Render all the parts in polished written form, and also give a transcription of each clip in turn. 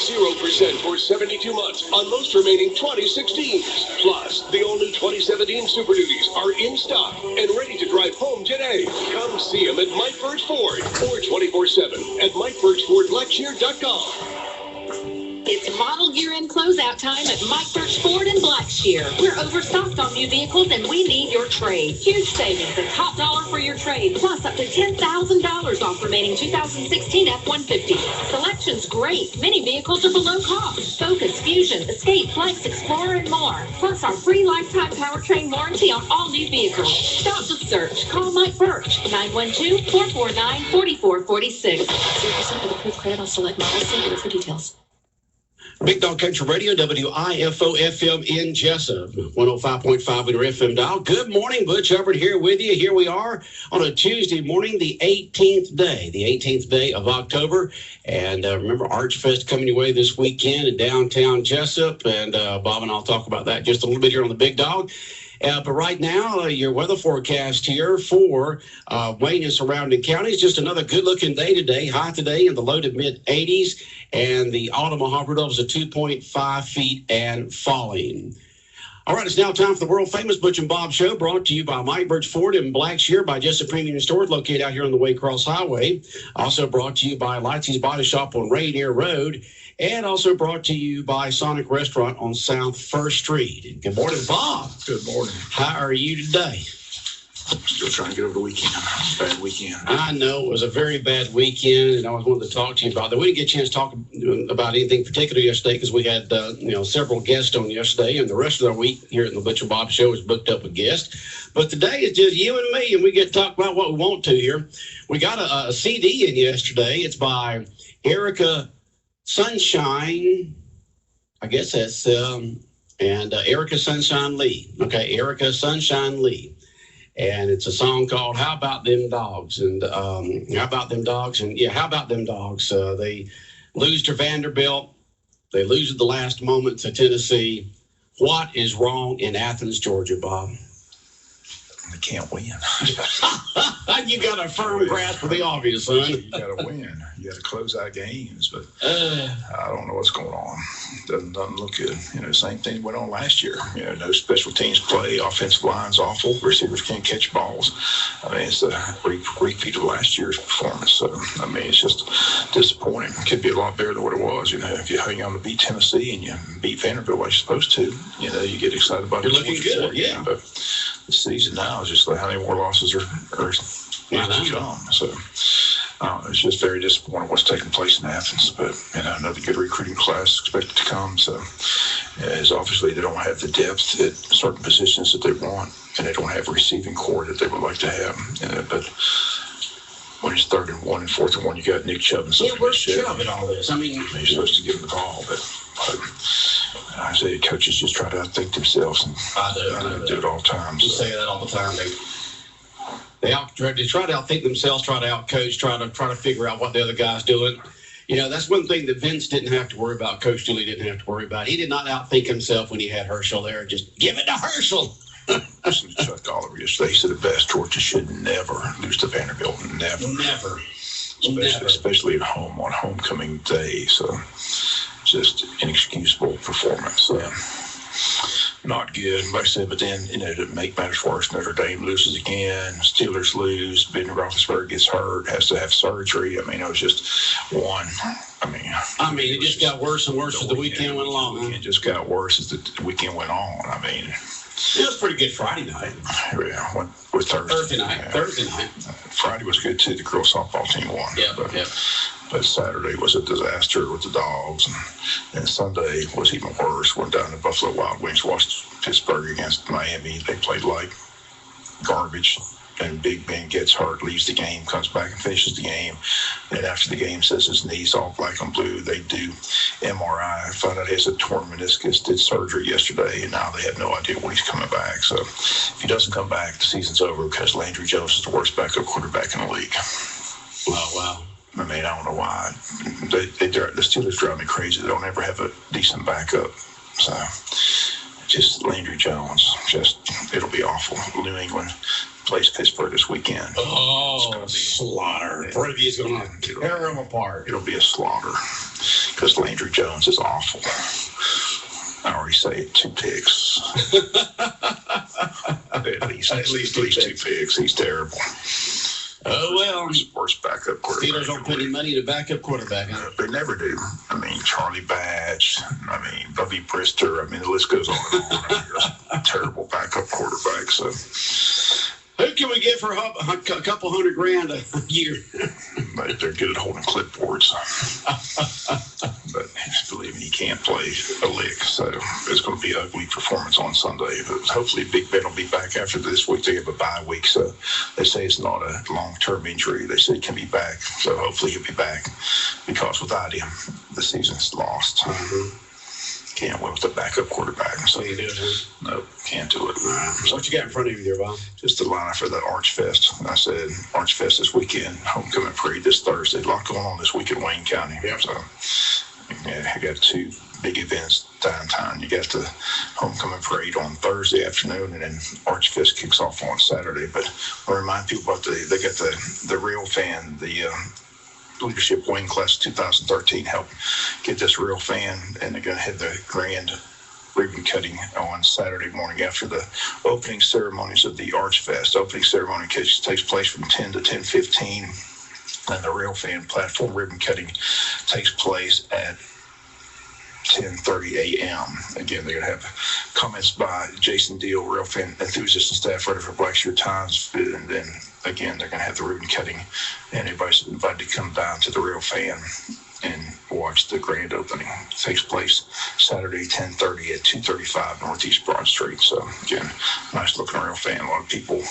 0% for 72 months on most remaining 2016s. Plus, the all-new 2017 Super Duties are in stock and ready to drive home today. Come see them at Mike Birch Ford or 24/7 at MikeBirchFordBlackshear.com. It's model year-end closeout time at Mike Birch Ford and Blackshear. We're overstocked on new vehicles and we need your trade. Huge savings and top dollar for your trade, plus up to $10,000 off remaining 2016 F-150. Selection's great. Many vehicles are below cost. Focus, Fusion, Escape, Flex, Explorer, and more. Plus our free lifetime powertrain warranty on all new vehicles. Stop the search. Call Mike Birch, 912-449-4446. 0% of approved credit on select models. See for details. Big Dog Country Radio, WIFO-FM in Jessup, 105.5 on your FM dial. Good morning, Butch Hubbard here with you. Here we are on a Tuesday morning, the 18th day of October. And remember, Archfest coming your way this weekend in downtown Jessup. And Bob and I'll talk about that just a little bit here on the Big Dog. But right now, your weather forecast here for Wayne and surrounding counties, just another good-looking day today. High today in the low to mid-80s, and the Omaha Rudolph's at 2.5 feet and falling. All right, it's now time for the world-famous Butch and Bob Show, brought to you by Mike Birch Ford and Blackshear by Jessup Premium Stores, located out here on the Waycross Highway. Also brought to you by Lightsy's Body Shop on Rainier Road. And also brought to you by Sonic Restaurant on South 1st Street. Good morning, Bob. Good morning. How are you today? Still trying to get over the weekend. Bad weekend. I know it was a very bad weekend, and I was wanted to talk to you about that. We didn't get a chance to talk about anything particular yesterday because we had several guests on yesterday, and the rest of our week here at the Butch and Bob Show is booked up with guests. But today is just you and me, and we get to talk about what we want to here. We got a CD in yesterday. It's by Erica Sunshine, I guess that's, and Erica Sunshine Lee. Okay, Erica Sunshine Lee. And it's a song called How About Them Dogs? And how about them dogs? And yeah, how about them dogs? They lose to Vanderbilt. They lose at the last moment to Tennessee. What is wrong in Athens, Georgia, Bob? They can't win. You got a firm grasp of the obvious, son. You got to win. You got to close out games, but I don't know what's going on. Doesn't look good. Same thing went on last year. No special teams play. Offensive line's awful. Receivers can't catch balls. It's a repeat of last year's performance. So, it's just disappointing. It could be a lot better than what it was. If you hang on to beat Tennessee and you beat Vanderbilt like you're supposed to, you get excited about it. You're looking good, yeah. But the season now is just like how many more losses are to come. So it's just very disappointing what's taking place in Athens. But another good recruiting class expected to come. So as obviously they don't have the depth at certain positions that they want, and they don't have a receiving core that they would like to have. But when it's 3rd and 1 and 4th and 1, you got Nick Chubb and stuff. Yeah, where's Chubb in all this? You're supposed to give him the ball, but I say coaches just try to outthink themselves, and I do it all the time. You say that all the time. They try to outthink themselves, try to outcoach, try to figure out what the other guy's doing. That's one thing that Vince didn't have to worry about. Coach Dooley didn't have to worry about. He did not outthink himself when he had Herschel there. Just give it to Herschel. Chuck Oliver yesterday said it best. Georgia should never lose to Vanderbilt. Never. Especially at home on homecoming day. So just inexcusable performance. Not good, like I said, but then, to make matters worse, Notre Dame loses again, Steelers lose, Ben Roethlisberger gets hurt, has to have surgery. It was just one. It just got worse and worse as the weekend went along. It just got worse as the weekend went on. It was pretty good Friday night. Yeah, with Thursday night. Friday was good, too. The girls softball team won. Yeah. But Saturday was a disaster with the dogs. And Sunday was even worse. Went down to Buffalo Wild Wings, watched Pittsburgh against Miami. They played like garbage. And Big Ben gets hurt, leaves the game, comes back and finishes the game. And after the game, says his knee's all black and blue. They do MRI, found out he has a torn meniscus, did surgery yesterday, and now they have no idea when he's coming back. So if he doesn't come back, the season's over because Landry Jones is the worst backup quarterback in the league. Wow. I don't know why. The Steelers drive me crazy. They don't ever have a decent backup. So just Landry Jones, it'll be awful. New England plays Pittsburgh this weekend. Oh, slaughter. Brady's going to tear them apart. It'll be a slaughter. because Landry Jones is awful. I already say it, 2 picks. at least 2 picks. He's terrible. Oh, well. Worst backup quarterback. Steelers don't put any money to backup quarterback. Huh? They never do. I mean, Charlie Batch, Bubby Brister. The list goes on and on. Terrible backup quarterback. So, who can we get for a couple $100,000 a year? They're good at holding clipboards. But believe me, he can't play a lick. So it's going to be an ugly performance on Sunday. But hopefully Big Ben will be back after this week. They have a bye week. So they say it's not a long-term injury. They say he can be back. So hopefully he'll be back, because without him, the season's lost. Mm-hmm. Can't win with a backup quarterback. So you do it, huh? No, can't do it. So what you got in front of you there, Bob? Just the lineup for the Arch Fest. I said Arch Fest this weekend, homecoming parade this Thursday. A lot going on this week in Wayne County. Yep. So I got 2 big events downtown. You got the homecoming parade on Thursday afternoon, and then Arch Fest kicks off on Saturday. But I remind people about they got the Real Fan, the leadership wing class 2013 help get this Real Fan, and they're going to have the grand ribbon cutting on Saturday morning after the opening ceremonies of the Arch Fest. Opening ceremony takes place from 10 to 10:15, and the Real Fan platform ribbon cutting takes place at 10:30 a.m. Again, they're going to have comments by Jason Deal, Real Fan enthusiast and staff writer for Blackshear Times, and then again, they're going to have the ribbon cutting, and everybody's invited to come down to the Real Fan and watch the grand opening. It takes place Saturday, 10:30 at 235 Northeast Broad Street. So, again, nice looking Real Fan. A lot of people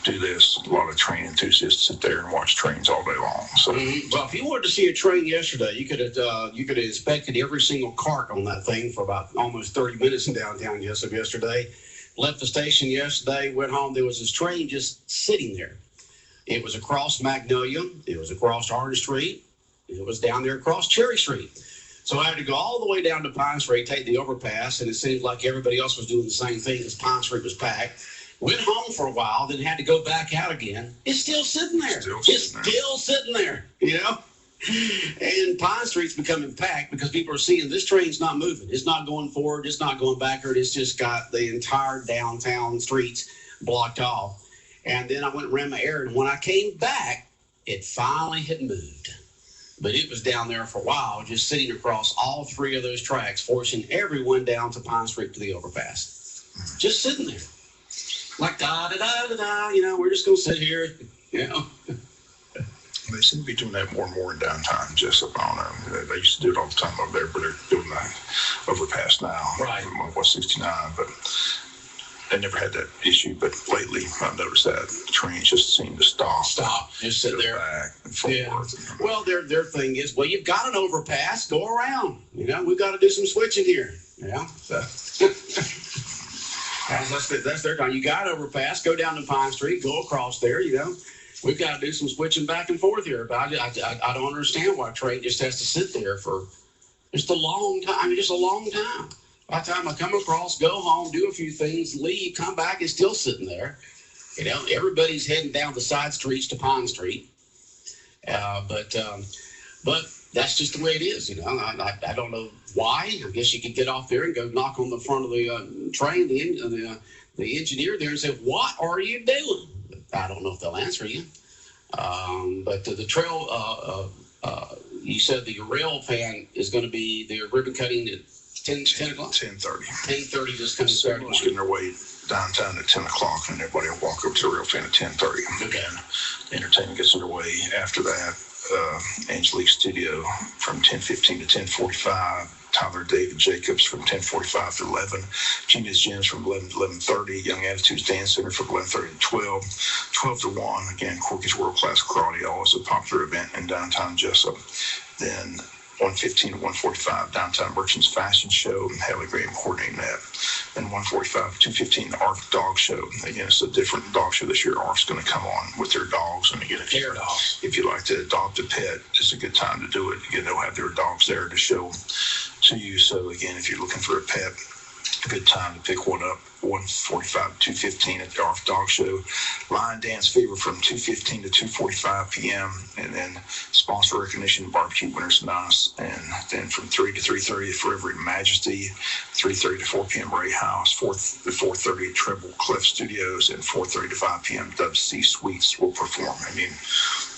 do this. A lot of train enthusiasts sit there and watch trains all day long. So, well, if you wanted to see a train yesterday, you could have inspected every single cart on that thing for about almost 30 minutes in downtown Jessup yesterday. Left the station yesterday, went home. There was this train just sitting there. It was across Magnolia. It was across Orange Street. It was down there across Cherry Street. So I had to go all the way down to Pine Street, take the overpass, and it seemed like everybody else was doing the same thing because Pine Street was packed. Went home for a while, then had to go back out again. It's still sitting there. Still sitting there, And Pine Street's becoming packed because people are seeing this train's not moving. It's not going forward. It's not going backward. It's just got the entire downtown streets blocked off. And then I went and ran my errand. And when I came back, it finally had moved. But it was down there for a while, just sitting across all 3 of those tracks, forcing everyone down to Pine Street to the overpass. Just sitting there. Like, da-da-da-da-da, we're just going to sit here, They seem to be doing that more and more in downtown Jessup. I don't know. They used to do it all the time over there, but they're doing that overpass now. Right. On 69, but they never had that issue. But lately, I've noticed that the trains just seem to stop. Just sit there. Back and forth. Yeah. Well, their thing is, well, you've got an overpass, go around. We've got to do some switching here. So that's their time. You got an overpass, go down to Pine Street, go across there. We've got to do some switching back and forth here. But I don't understand why train just has to sit there for just a long time. Just a long time. By the time I come across, go home, do a few things, leave, come back, it's still sitting there. Everybody's heading down the side streets to Pine Street. But that's just the way it is. I don't know why. I guess you could get off there and go knock on the front of the train, the engineer there, and say, "What are you doing?" I don't know if they'll answer you. But the trail, you said the Rail Fan is going to be the ribbon cutting at 10 o'clock? 10:30. 10:30 this coming Saturday morning. Getting their way downtown at 10 o'clock, and everybody will walk over to the Real Fan at 10:30. Okay. The entertainment gets underway after that. Angelique Studio from 10:15 to 10:45. Tyler David Jacobs from 10:45 to 11. Jimmy's Gems from 11 to 11:30. Young Attitudes Dance Center from 11:30 to 12. 12 to 1. Again, Corky's World Class Karate, always a popular event in downtown Jessup. Then 1:15 to 1:45, Downtown Merchants Fashion Show, and Haley Graham coordinating that. Then 1:45 to 2:15, the ARF Dog Show. Again, it's a different dog show this year. ARF's going to come on with their dogs. And again, if you like to adopt a pet, it's a good time to do it. Again, they'll have their dogs there to show to you. So again, if you're looking for a pet, a good time to pick one up 1:45 to 2:15 at the Arf Dog Show. Lion Dance Fever from 2:15 to 2:45 p.m. And then sponsor recognition, barbecue winners nice. And then from 3 to 3:30 Forever in Majesty, 3:30 to 4 p.m. Ray House, 4 to 4:30 Treble Cliff Studios, and 4:30 to 5 p.m. Dub C Suites will perform. I mean,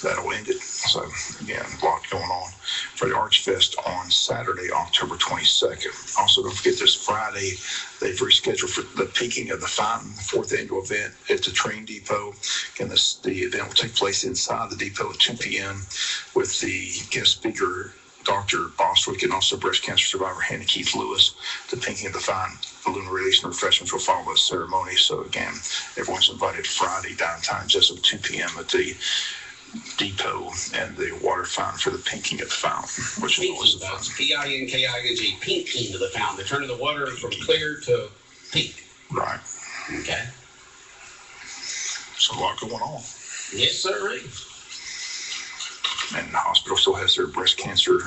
that'll end it. So again, a lot going on for the Arch Fest on Saturday, October 22nd. Also, don't forget this Friday, they've rescheduled for the Peaking of the Fountain, the 4th annual event at the train depot. Again, the event will take place inside the depot at 2 p.m. with the guest speaker, Dr. Bostwick, and also breast cancer survivor Hannah Keith Lewis. The Pinking of the Fountain balloon release and refreshments will follow the ceremony. So again, everyone's invited Friday downtown Jessup, 2 p.m. at the depot and the water fountain for the Pinking of the Fountain, which is always fun. P-I-N-K-I-N-G, pinking of the fountain. They're turning the water from clear to pink. Right. Okay. So a lot going on. Yes, sir. And the hospital still has their breast cancer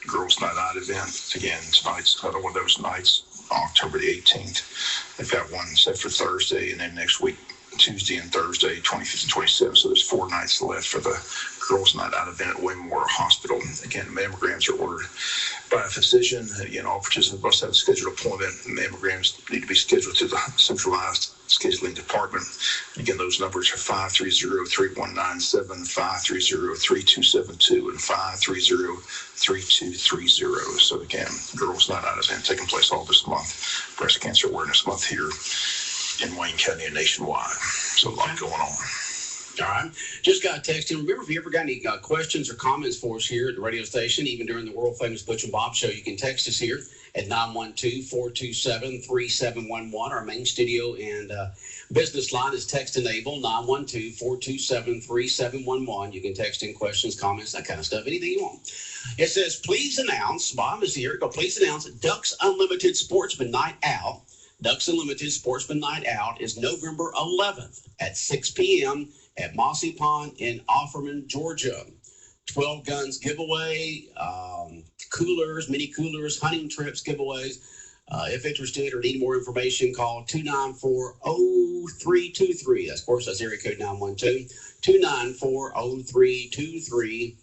girls' night out event. Again, tonight's another one of those nights, October the 18th. They've got one set for Thursday, and then next week, Tuesday and Thursday, 25th and 27th. So there's 4 nights left for the girls' night out event at Waymore Hospital. Again, mammograms are ordered by a physician. Again, all participants must have a scheduled appointment. Mammograms need to be scheduled to the centralized scheduling department. Again, those numbers are 530-3197, 530-3272, and 530-3230. So again, girls' night out event taking place all this month. Breast Cancer Awareness Month here in Wayne County and nationwide. So a lot going on. All right. Just got a text in. Remember, if you ever got any questions or comments for us here at the radio station, even during the world famous Butch and Bob Show, you can text us here at 912-427-3711. Our main studio and business line is text enabled, 912-427-3711. You can text in questions, comments, that kind of stuff, anything you want. It says, please announce, Bob is here, please announce Ducks Unlimited Sportsman Night Out. Ducks Unlimited Sportsman Night Out is November 11th at 6 p.m. at Mossy Pond in Offerman, Georgia. 12 guns giveaway, coolers, mini coolers, hunting trips giveaways. If interested or need more information, call 294-0323. That's, of course, that's area code 912-294-0323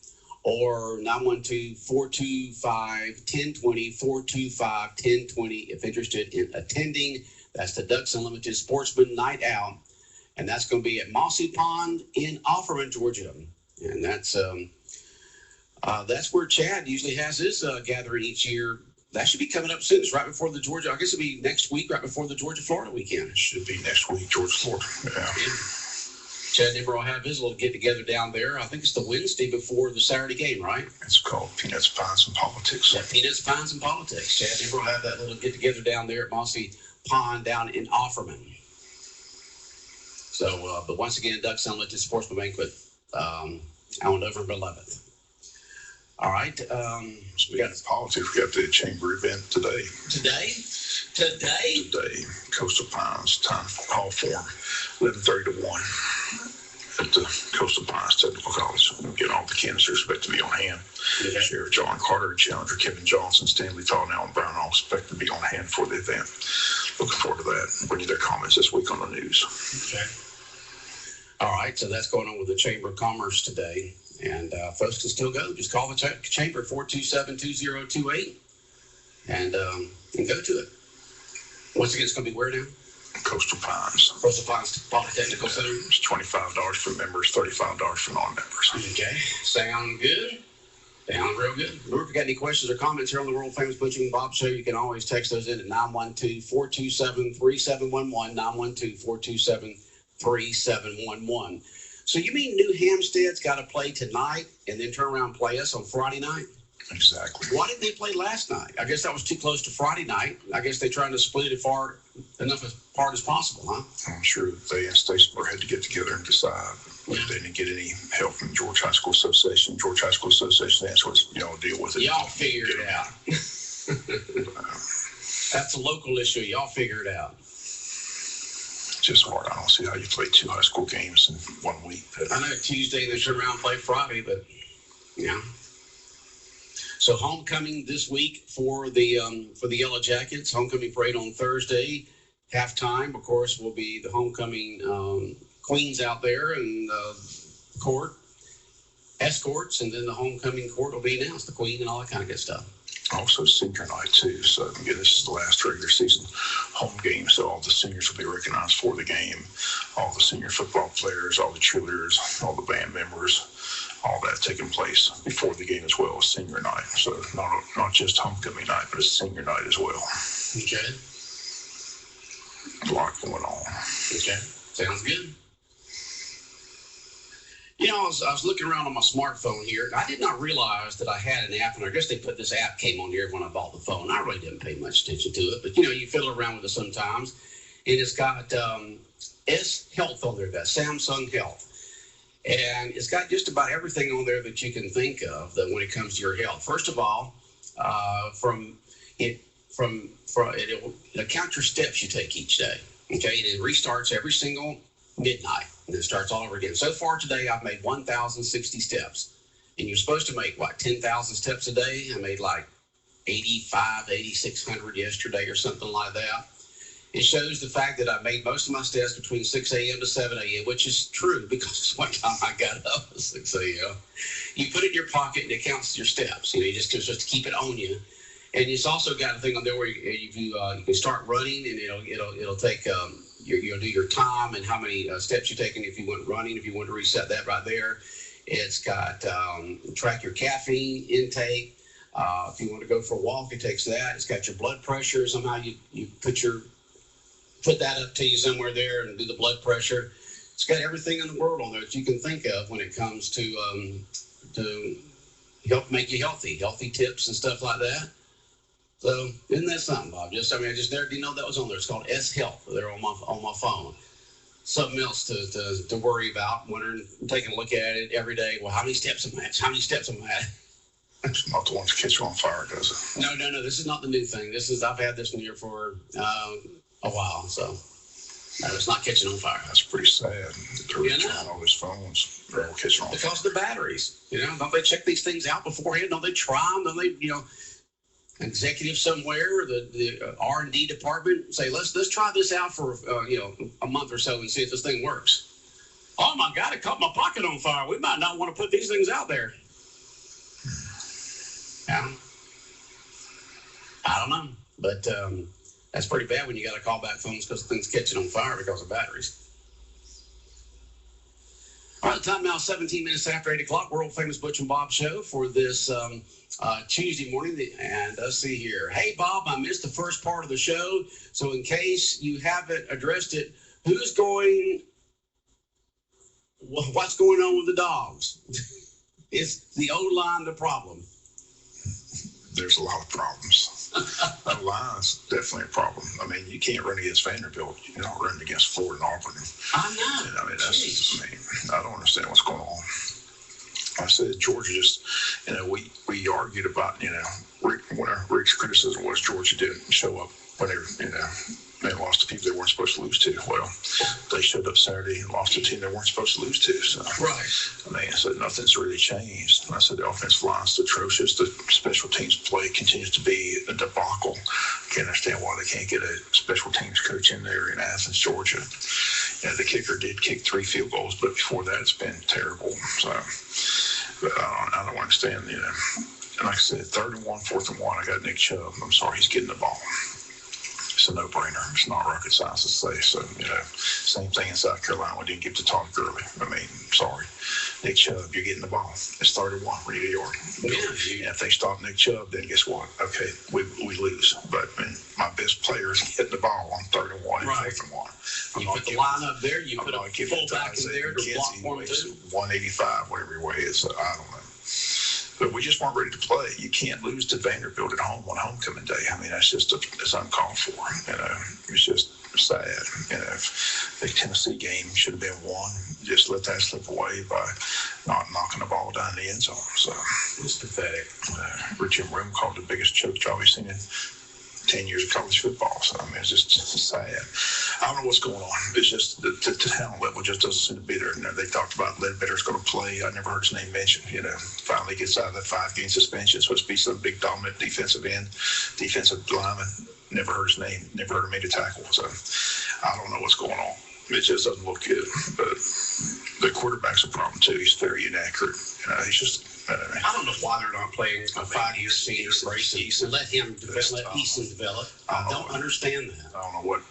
or 912-425-1020, 425-1020 if interested in attending. That's the Ducks Unlimited Sportsman Night Out. And that's going to be at Mossy Pond in Offerman, Georgia. And that's where Chad usually has his gathering each year. That should be coming up soon. It's right before the Georgia, I guess it'll be next week, right before the Georgia-Florida weekend. It should be next week, Georgia-Florida. Yeah. Chad Nimmer will have his little get-together down there. I think it's the Wednesday before the Saturday game, right? It's called Peanuts, Pines, and Politics. Yeah, Peanuts, Pines, and Politics. Chad Nimmer will have that little get-together down there at Mossy Pond down in Offerman. So, but once again, Ducks Unlimited Sportsman Banquet on November 11th. All right. Speaking of politics, we got the chamber event today. Today? Coastal Pines Town Hall Forum, 11:30 to 1 at the Coastal Pines Technical College. Again, all the candidates are expected to be on hand. Okay. Sheriff John Carter, Challenger Kevin Johnson, Stanley Tall, and Alan Brown all expected to be on hand for the event. Looking forward to that. Bring you their comments this week on the news. Okay. All right, so that's going on with the Chamber of Commerce today. And folks can still go. Just call the chamber, 427-2028, and go to it. Once again, it's going to be where now? Coastal Pines. Coastal Pines Polytechnical Center. It's $25 for members, $35 for non-members. Okay. Sound good? Sound real good. Remember, if you got any questions or comments here on the world famous Butch and Bob Show, you can always text those in at 912-427-3711, 912-427-3711. So you mean New Hampstead's got to play tonight and then turn around and play us on Friday night? Exactly. Why didn't they play last night? I guess that was too close to Friday night. I guess they're trying to split it far enough apart as possible, huh? I'm sure they and Statesboro had to get together and decide. They didn't get any help from George High School Association. George High School Association, that's what y'all deal with it. Y'all figure it out. That's a local issue. Y'all figure it out. Just hard. I don't see how you play 2 high school games in 1 week. I know Tuesday they turn around and play Friday, but yeah. So homecoming this week for the Yellow Jackets. Homecoming parade on Thursday. halftime, of course, will be the homecoming queens out there and court escorts, and then the homecoming court will be announced, the queen and all that kind of good stuff. Also senior night too. So again, this is the last regular season home game. So all the seniors will be recognized for the game. All the senior football players, all the cheerleaders, all the band members, all that taking place before the game as well as senior night. So not just homecoming night, but it's senior night as well. Okay. A lot going on. Okay. Sounds good. You know, I was looking around on my smartphone here, and I did not realize that I had an app, and I guess they put this app came on here when I bought the phone. I really didn't pay much attention to it, but, you know, you fiddle around with it sometimes, and it's got S Health on there, that Samsung Health, and it's got just about everything on there that you can think of that when it comes to your health. First of all, it'll count your steps you take each day, okay, and it restarts every single midnight. And it starts all over again. So far today, I've made 1,060 steps. And you're supposed to make, 10,000 steps a day? I made like 8,600 yesterday or something like that. It shows the fact that I made most of my steps between 6 a.m. to 7 a.m., which is true because it's one time I got up at 6 a.m. You put it in your pocket and it counts your steps. You know, you just keep it on you. And it's also got a thing on there where you can start running, and it'll take you'll do your time and how many steps you're taking if you went running, if you want to reset that right there. It's got track your caffeine intake. If you want to go for a walk, it takes that. It's got your blood pressure. Somehow you put that up to you somewhere there and do the blood pressure. It's got everything in the world on there that you can think of when it comes to help make you healthy tips and stuff like that. So isn't that something, Bob? I just never didn't know that was on there. It's called S Health. They're on my phone. Something else to worry about. Wondering, taking a look at it every day. Well, how many steps am I at? How many steps am I at? It's not the one that catch you on fire, does it? No. This is not the new thing. I've had this one here for a while, so no, it's not catching on fire. That's pretty sad. They're trying all these phones. They're all catching on fire. Because of the batteries. You know, don't they check these things out beforehand? Don't they try them? Don't they, executive somewhere, the R&D department say, let's try this out for a month or so and see if this thing works. Oh my God, it caught my pocket on fire. We might not want to put these things out there. Yeah. I don't know, but that's pretty bad when you got to call back phones because things catching on fire because of batteries. All right, the time now 17 minutes after 8 o'clock. World famous Butch and Bob show for this Tuesday morning. And let's see here. Hey, Bob, I missed the first part of the show. So in case you haven't addressed it, what's going on with the dogs? Is the O-line the problem? There's a lot of problems. The line's definitely a problem. I mean, you can't run against Vanderbilt. You're not running against Florida and Auburn. I know. And I don't understand what's going on. I said Georgia just, we argued about, Rick's criticism was Georgia didn't show up whenever, they lost to people they weren't supposed to lose to. Well, they showed up Saturday and lost to a team they weren't supposed to lose to. So, right. I said nothing's really changed. And I said the offensive line's atrocious. The special teams play continues to be a debacle. Can't understand why they can't get a special teams coach in there in Athens, Georgia. The kicker did kick 3 field goals, but before that it's been terrible. So but I don't understand, And like I said, 3rd and 1, 4th and 1, I got Nick Chubb. I'm sorry, he's getting the ball. It's a no-brainer. It's not rocket science to say. So, same thing in South Carolina. We didn't get to talk early. Sorry. Nick Chubb, you're getting the ball. It's 3rd and 1. We need a yard. And if they stop Nick Chubb, then guess what? Okay, we lose. But my best player is getting the ball on 3rd and 1 and 4th and 1. You put the line up there. You put a fullback in there to block for him too. 185, whatever your way is. I don't know. But we just weren't ready to play. You can't lose to Vanderbilt at home on homecoming day. That's just it's uncalled for. It's just sad. The Tennessee game should have been won. Just let that slip away by not knocking the ball down the end zone. So it's pathetic. Richard Room called the biggest choke job he's seen in 10 years of college football. So, I mean, it's just sad. I don't know what's going on. It's just the talent level just doesn't seem to be there. They talked about Ledbetter's going to play. I never heard his name mentioned. Finally gets out of that 5-game suspension. It's supposed to be some big dominant defensive end, defensive lineman. Never heard his name. Never heard him make a tackle. So I don't know what's going on. It just doesn't look good. But the quarterback's a problem too. He's very inaccurate. He's just. I don't know why they're not playing a 5-year senior for Eason. Let him let Eason develop. I don't understand that. I don't know what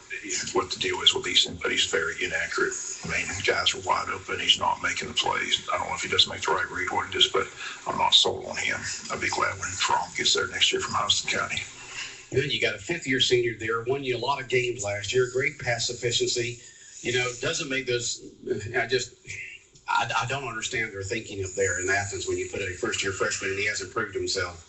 the deal is with Eason, but he's very inaccurate. I mean, guys are wide open. He's not making the plays. I don't know if he doesn't make the right read what it is, but I'm not sold on him. I'd be glad when Fromm gets there next year from Houston County. Good. You got a 5th-year senior there. Won you a lot of games last year. Great pass efficiency. Doesn't make those. I don't understand their thinking up there in Athens when you put a first-year freshman and he hasn't proved himself,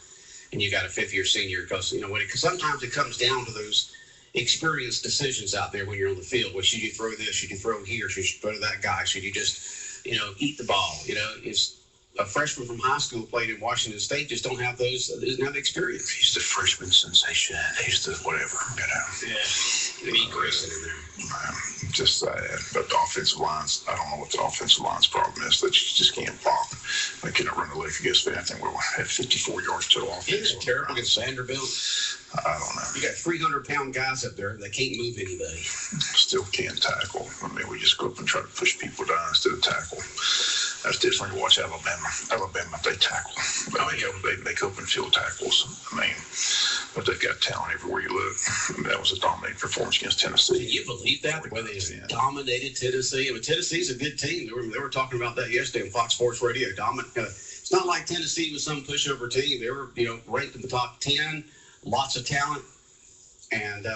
and you got a 5th-year senior because sometimes it comes down to those experienced decisions out there when you're on the field. Well, should you throw this? Should you throw here? Should you throw to that guy? Should you just eat the ball? It's a freshman from high school played in Washington State just doesn't have the experience. He's the freshman sensation. He's the whatever. Yeah. They need Grayson in there. Just sad. But the offensive lines, I don't know what the offensive line's problem is that you just can't block. They cannot run the leg against me. I think we'll have 54 yards total offense. Isn't it terrible against Vanderbilt? I don't know. You got 300-pound guys up there that can't move anybody. Still can't tackle. I mean, we just go up and try to push people down instead of tackle. That's different when you watch Alabama. Alabama, they tackle. They make open field tackles. I mean, but they've got talent everywhere you look. I mean, that was a dominating performance against Tennessee. Can you believe that? The way they dominated Tennessee. I mean, Tennessee's a good team. They were talking about that yesterday on Fox Sports Radio. It's not like Tennessee was some pushover team. They were, ranked in the top 10. Lots of talent, and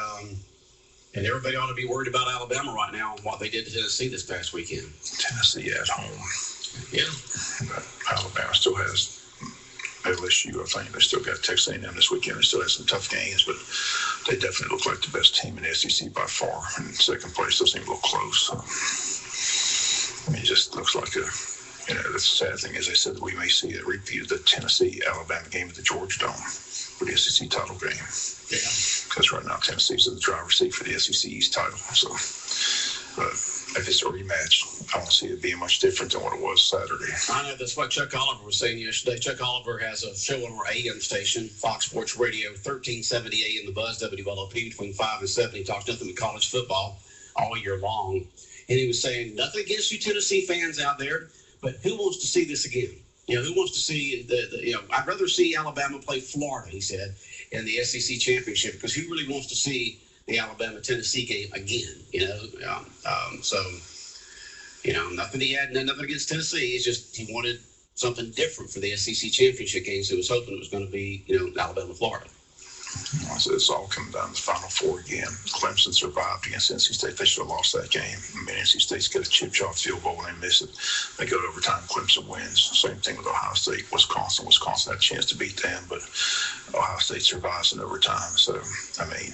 everybody ought to be worried about Alabama right now and what they did to Tennessee this past weekend. Tennessee at home. Yeah. But Alabama still has LSU, I think. They still got Texas A&M this weekend. They still have some tough games, but they definitely look like the best team in the SEC by far. And second place doesn't even look close. I mean, it just looks like the sad thing is they said that we may see a repeat of the Tennessee-Alabama game at the Georgia Dome for the SEC title game. Yeah. Because right now Tennessee's in the driver's seat for the SEC East title. So, but if it's a rematch, I don't see it being much different than what it was Saturday. I know that's what Chuck Oliver was saying yesterday. Chuck Oliver has a show on our AM station, Fox Sports Radio, 1370 AM, The Buzz, WLOP, between 5 and 7. He talks nothing but college football all year long. And he was saying, nothing against you Tennessee fans out there, but who wants to see this again? Who wants to see I'd rather see Alabama play Florida, he said, in the SEC championship, because who really wants to see the Alabama-Tennessee game again, nothing he had, nothing against Tennessee. It's just he wanted something different for the SEC championship games. He was hoping it was going to be, Alabama-Florida. So it's all coming down to the Final Four again. Clemson survived against NC State. They should have lost that game. I mean, NC State's got a chip shot field goal and they miss it. They go to overtime. Clemson wins. Same thing with Ohio State. Wisconsin had a chance to beat them, but Ohio State survives in overtime. So, I mean,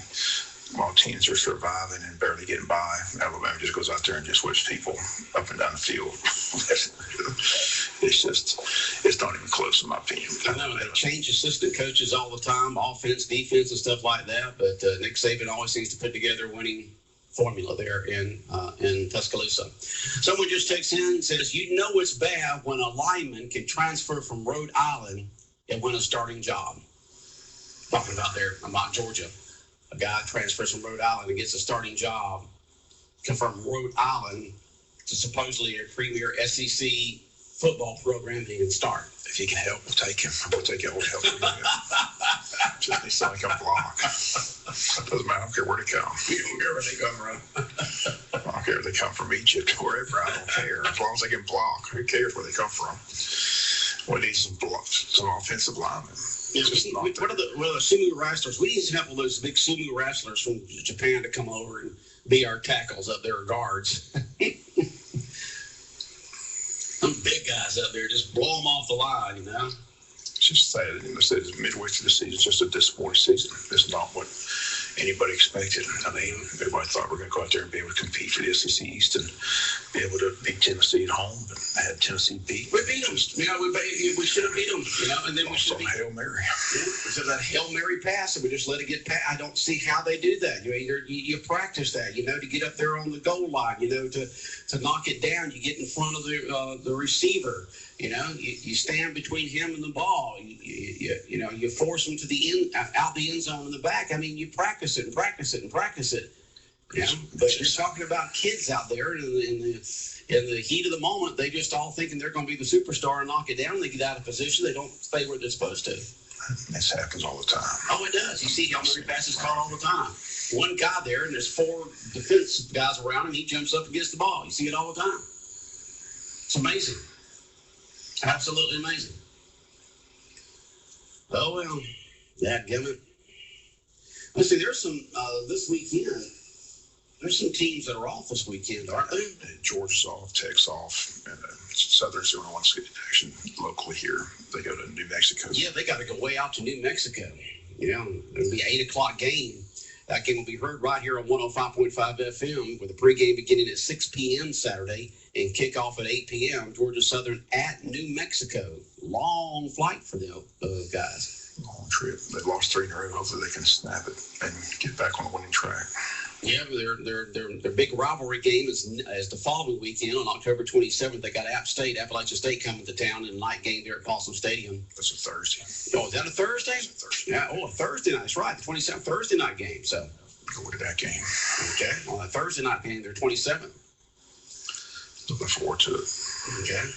while teams are surviving and barely getting by, Alabama just goes out there and just whips people up and down the field. It's not even close in my opinion. I know they change assistant coaches all the time, offense, defense, and stuff like that. But Nick Saban always seems to put together a winning formula there in Tuscaloosa. Someone just texts in and says, it's bad when a lineman can transfer from Rhode Island and win a starting job. Talking about Georgia. A guy transfers from Rhode Island and gets a starting job from Rhode Island to supposedly a premier SEC football program he can start. If you can help, we'll take him. We'll take all the help we can get. Just needs something like a block. Doesn't matter. I don't care where they come. Wherever they come from. I don't care if they come from Egypt, wherever. I don't care. As long as they can block. Who cares where they come from? We need some offensive linemen. Yeah, what are the sumo wrestlers? We need a couple of those big sumo wrestlers from Japan to come over and be our tackles up there, guards. Some big guys up there, just blow them off the line, It's just sad. It's midway through the season. It's just a disappointing season. It's not what anybody expected. I mean, everybody thought we were going to go out there and be able to compete for the SEC East and be able to beat Tennessee at home, but I had Tennessee beat. We beat them. We should have beat them. And then we should have Hail Mary. Yeah, we should have that Hail Mary pass, and we just let it get past. I don't see how they do that. You practice that, to get up there on the goal line, to knock it down. You get in front of the receiver. You stand between him and the ball. You force him to the out the end zone in the back. I mean, you practice it and practice it and practice it. But you're talking about kids out there in the heat of the moment. They just all thinking they're going to be the superstar and knock it down. They get out of position. They don't stay where they're supposed to. This happens all the time. Oh, it does. You see Hail Mary passes caught all the time. One guy there, and there's 4 defense guys around him. He jumps up and gets the ball. You see it all the time. It's amazing. Absolutely amazing. Oh, well, dadgummit. Let's see, there's some, this weekend, there's some teams that are off this weekend, aren't they? Georgia's off, Tech's off, and Southern's the only ones getting action locally here. They go to New Mexico. Yeah, they got to go way out to New Mexico. It'll be 8 o'clock game. That game will be heard right here on 105.5 FM with the pregame beginning at 6 p.m. Saturday and kickoff at 8 p.m. Georgia Southern at New Mexico. Long flight for those guys. Long trip. They've lost 3 in a row. Hopefully they can snap it and get back on the winning track. Yeah, their big rivalry game is the following weekend on October 27th. They got Appalachian State coming to town in a night game there at Folsom Stadium. That's a Thursday. Oh, is that a Thursday? It's a Thursday. Yeah, a Thursday night. That's right, the 27th Thursday night game. So go to that game. Okay, on a Thursday night game, they're 27th. Looking forward to it. Okay.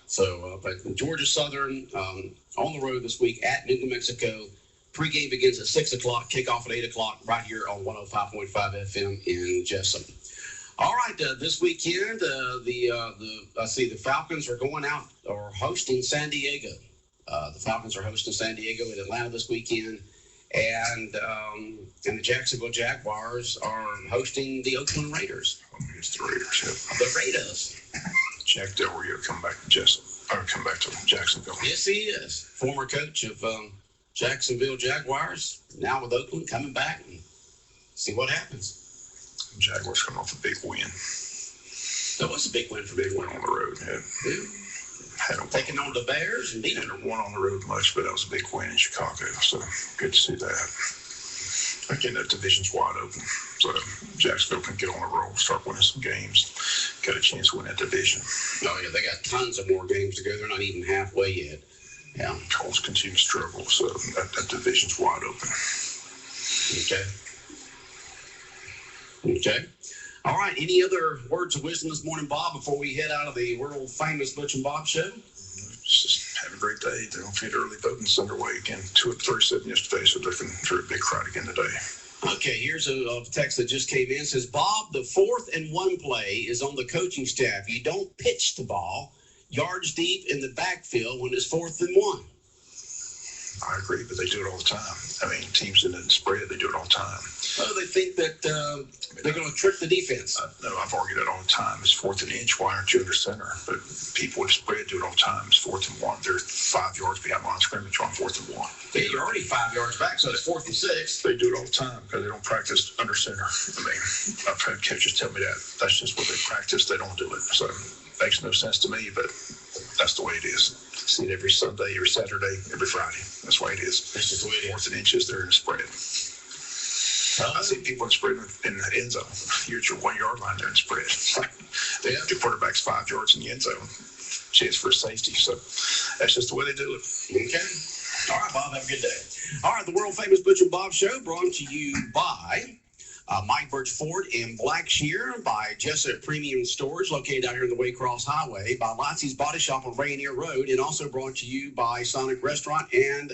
So, but Georgia Southern on the road this week at New Mexico. Pregame begins at 6 o'clock, kickoff at 8 o'clock, right here on 105.5 FM in Jessup. All right, this weekend, the Falcons are going out or hosting San Diego. The Falcons are hosting San Diego in Atlanta this weekend, and the Jacksonville Jaguars are hosting the Oakland Raiders. It's the Raiders, yep. The Raiders. Jack Del Rio come back to Jessup, or come back to Jacksonville. Yes, he is. Former coach of Jacksonville Jaguars, now with Oakland, coming back and see what happens. Jaguars coming off a big win. That was a big win for Big Win on the road. Yeah. Taking on the Bears and beating them. Hadn't won on the road much, but that was a big win in Chicago. So good to see that. Again, that division's wide open. So Jacksonville can get on a roll, start winning some games, got a chance to win that division. Oh, yeah, they got tons of more games to go. They're not even halfway yet. Yeah. Colts continue to struggle, so that division's wide open. Okay. All right. Any other words of wisdom this morning, Bob, before we head out of the world famous Butch and Bob show? Just have a great day. Don't forget early voting's underway again. 2:37 yesterday, so looking for a big crowd again today. Okay, here's a text that just came in. It says, Bob, the 4th and 1 play is on the coaching staff. You don't pitch the ball yards deep in the backfield when it's 4th and 1. I agree, but they do it all the time. I mean, teams in the spread, they do it all the time. Oh, they think that they're going to trick the defense. No, I've argued that all the time. It's 4th and inch. Why aren't you under center? But people with spread do it all the time. It's 4th and 1. They're 5 yards behind line of scrimmage on 4th and 1. Yeah, you're already 5 yards back, so it's 4th and 6. They do it all the time because they don't practice under center. I mean, I've had coaches tell me that. That's just what they practice. They don't do it. So it makes no sense to me, but that's the way it is. See it every Sunday, every Saturday, every Friday. That's the way it is. That's just the way it is. 4th and inches, they're in the spread. I see people in spread in the end zone. You're at your 1 yard line there in spread. The quarterback's 5 yards in the end zone. Chance for a safety. So that's just the way they do it. Okay. All right, Bob. Have a good day. All right, the world famous Butch and Bob show brought to you by Mike Birch Ford in Blackshear, by Jessup Premium Storage located out here in the Waycross Highway, by Lotzie's Body Shop on Rainier Road, and also brought to you by Sonic Restaurant and